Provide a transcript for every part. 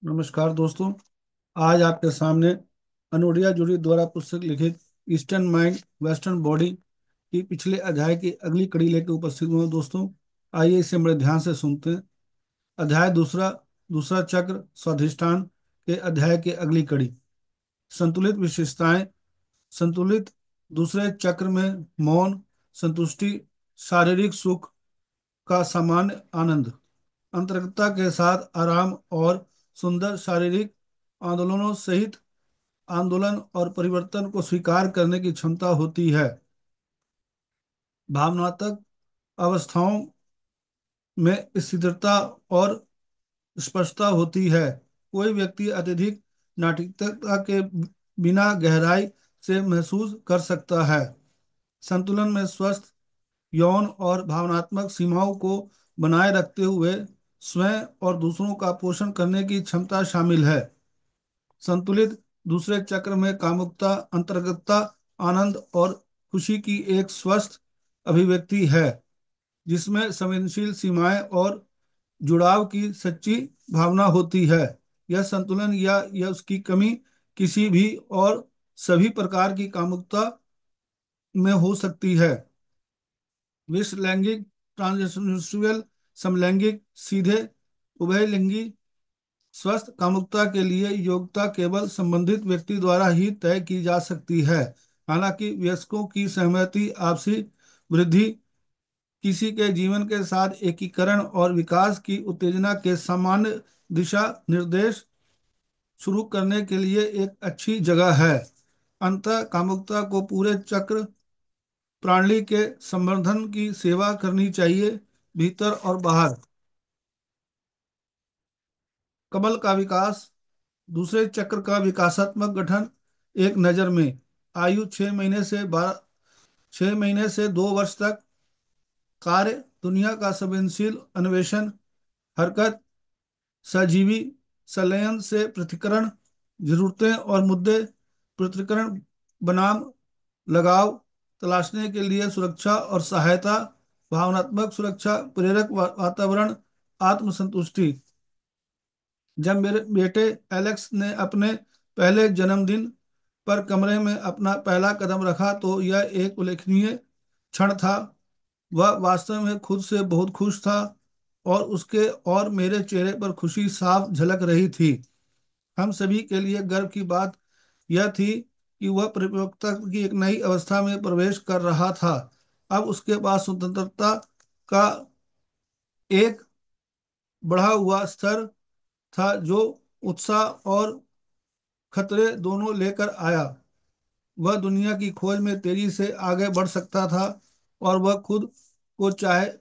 नमस्कार दोस्तों। आज आपके सामने अनुरिया जूरी द्वारा पुस्तक लिखित ईस्टर्न माइंड वेस्टर्न बॉडी की पिछले अध्याय की अगली कड़ी लेकर उपस्थित हुए हैं। दोस्तों, आइए इसे बड़े ध्यान से सुनते हैं। अध्याय दूसरा, दूसरा चक्र स्वाधिष्ठान के अध्याय की अगली कड़ी। संतुलित विशेषताएं। संतुलित दूसरे चक्र में मौन, संतुष्टि, शारीरिक सुख का सामान्य आनंद, अंतरंगता के साथ आराम और सुंदर शारीरिक आंदोलनों सहित आंदोलन और परिवर्तन को स्वीकार करने की क्षमता होती है। भावनात्मक अवस्थाओं में स्थिरता और स्पष्टता होती है। कोई व्यक्ति अत्यधिक नाटकीयता के बिना गहराई से महसूस कर सकता है। संतुलन में स्वस्थ यौन और भावनात्मक सीमाओं को बनाए रखते हुए स्वयं और दूसरों का पोषण करने की क्षमता शामिल है। संतुलित दूसरे चक्र में कामुकता, अंतर्गतता, आनंद और खुशी की एक स्वस्थ अभिव्यक्ति है, जिसमें संवेदनशील सीमाएं और जुड़ाव की सच्ची भावना होती है। यह संतुलन या यह उसकी कमी किसी भी और सभी प्रकार की कामुकता में हो सकती है। मिश्र लैंगिक, ट्रांसजेंडर, समलैंगिक, सीधे उभयलिंगी स्वस्थ कामुकता के लिए योग्यता केवल संबंधित व्यक्ति द्वारा ही तय की जा सकती है। हालांकि वयस्कों की सहमति, आपसी वृद्धि, किसी के जीवन के साथ एकीकरण और विकास की उत्तेजना के सामान्य दिशा निर्देश शुरू करने के लिए एक अच्छी जगह है। अंतः कामुकता को पूरे चक्र प्रणाली के संवर्धन की सेवा करनी चाहिए, भीतर और बाहर। कमल का विकास। दूसरे चक्र का विकासात्मक गठन एक नज़र में। आयु 6 महीने से 2 वर्ष तक। कार्य दुनिया का संवेदनशील अन्वेषण, हरकत, सजीवी संलयन से पृथक्करण, जरूरतें और मुद्दे पृथक्करण बनाम लगाव तलाशने के लिए सुरक्षा और सहायता, भावनात्मक सुरक्षा, प्रेरक वातावरण, आत्मसंतुष्टि। जब मेरे बेटे एलेक्स ने अपने पहले जन्मदिन पर कमरे में अपना पहला कदम रखा तो यह एक उल्लेखनीय क्षण था। वह वास्तव में खुद से बहुत खुश था और उसके और मेरे चेहरे पर खुशी साफ झलक रही थी। हम सभी के लिए गर्व की बात यह थी कि वह परिपक्वता की एक नई अवस्था में प्रवेश कर रहा था। अब उसके पास स्वतंत्रता का एक बढ़ा हुआ स्तर था, जो उत्साह और खतरे दोनों लेकर आया। वह दुनिया की खोज में तेजी से आगे बढ़ सकता था और वह खुद को चाहे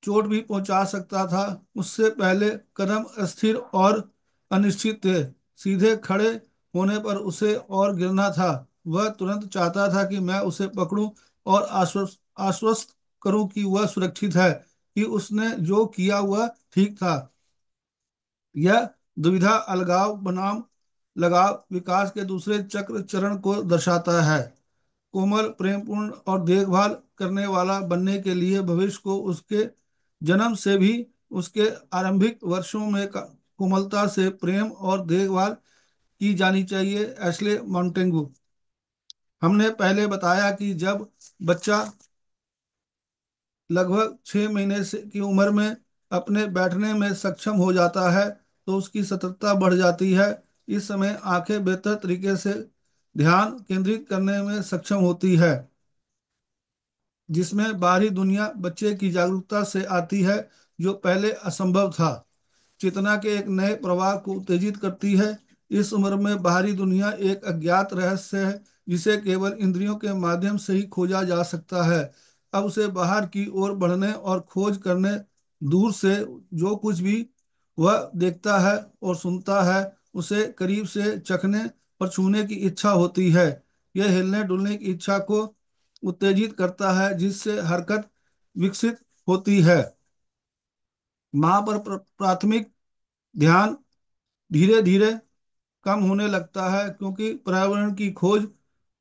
चोट भी पहुंचा सकता था। उससे पहले कदम अस्थिर और अनिश्चित थे। सीधे खड़े होने पर उसे और गिरना था। वह तुरंत चाहता था कि मैं उसे पकड़ूं और आश्वस्त आश्वस्त करूं कि वह सुरक्षित है, कि उसने जो किया वह ठीक था। यह दुविधा अलगाव बनाम लगाव विकास के दूसरे चक्र चरण को दर्शाता है। कोमल, प्रेमपूर्ण और देखभाल करने वाला बनने के लिए भविष्य को उसके जन्म से भी उसके आरंभिक वर्षों में कोमलता से प्रेम और देखभाल की जानी चाहिए। Ashley Montagu. हमने पहले बताया कि जब बच्चा लगभग 6 महीने से की उम्र में अपने बैठने में सक्षम हो जाता है तो उसकी सतर्कता बढ़ जाती है। इस समय आंखें बेहतर तरीके से ध्यान केंद्रित करने में सक्षम होती है, जिसमें बाहरी दुनिया बच्चे की जागरूकता से आती है, जो पहले असंभव था। चेतना के एक नए प्रवाह को उत्तेजित करती है। इस उम्र में बाहरी दुनिया एक अज्ञात रहस्य है, जिसे केवल इंद्रियों के माध्यम से ही खोजा जा सकता है। अब उसे बाहर की ओर बढ़ने और खोज करने, दूर से जो कुछ भी वह देखता है और सुनता है उसे करीब से चखने और छूने की इच्छा होती है। यह हिलने डुलने की इच्छा को उत्तेजित करता है, जिससे हरकत विकसित होती है। माँ पर प्राथमिक ध्यान धीरे धीरे कम होने लगता है, क्योंकि पर्यावरण की खोज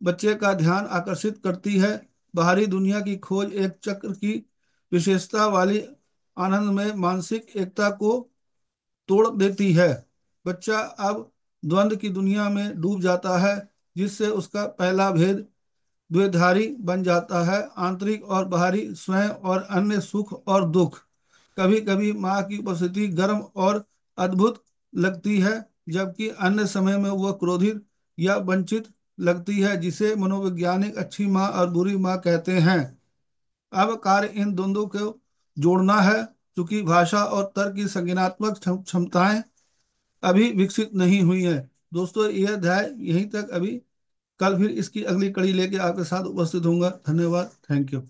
बच्चे का ध्यान आकर्षित करती है। बाहरी दुनिया की खोज एक चक्र की विशेषता वाली आनंद में मानसिक एकता को तोड़ देती है। बच्चा अब द्वंद्व की दुनिया में डूब जाता है, जिससे उसका पहला भेद द्विधारी बन जाता है, आंतरिक और बाहरी, स्वयं और अन्य, सुख और दुख। कभी कभी माँ की उपस्थिति गर्म और अद्भुत लगती है, जबकि अन्य समय में वह क्रोधित या वंचित लगती है, जिसे मनोवैज्ञानिक अच्छी माँ और बुरी माँ कहते हैं। अब कार्य इन द्वंद्वों को जोड़ना है, क्योंकि भाषा और तर्क की संज्ञानात्मक क्षमताएं अभी विकसित नहीं हुई है। दोस्तों, यह अध्याय यहीं तक अभी। कल फिर इसकी अगली कड़ी लेके आपके साथ उपस्थित होऊंगा। धन्यवाद। Thank you.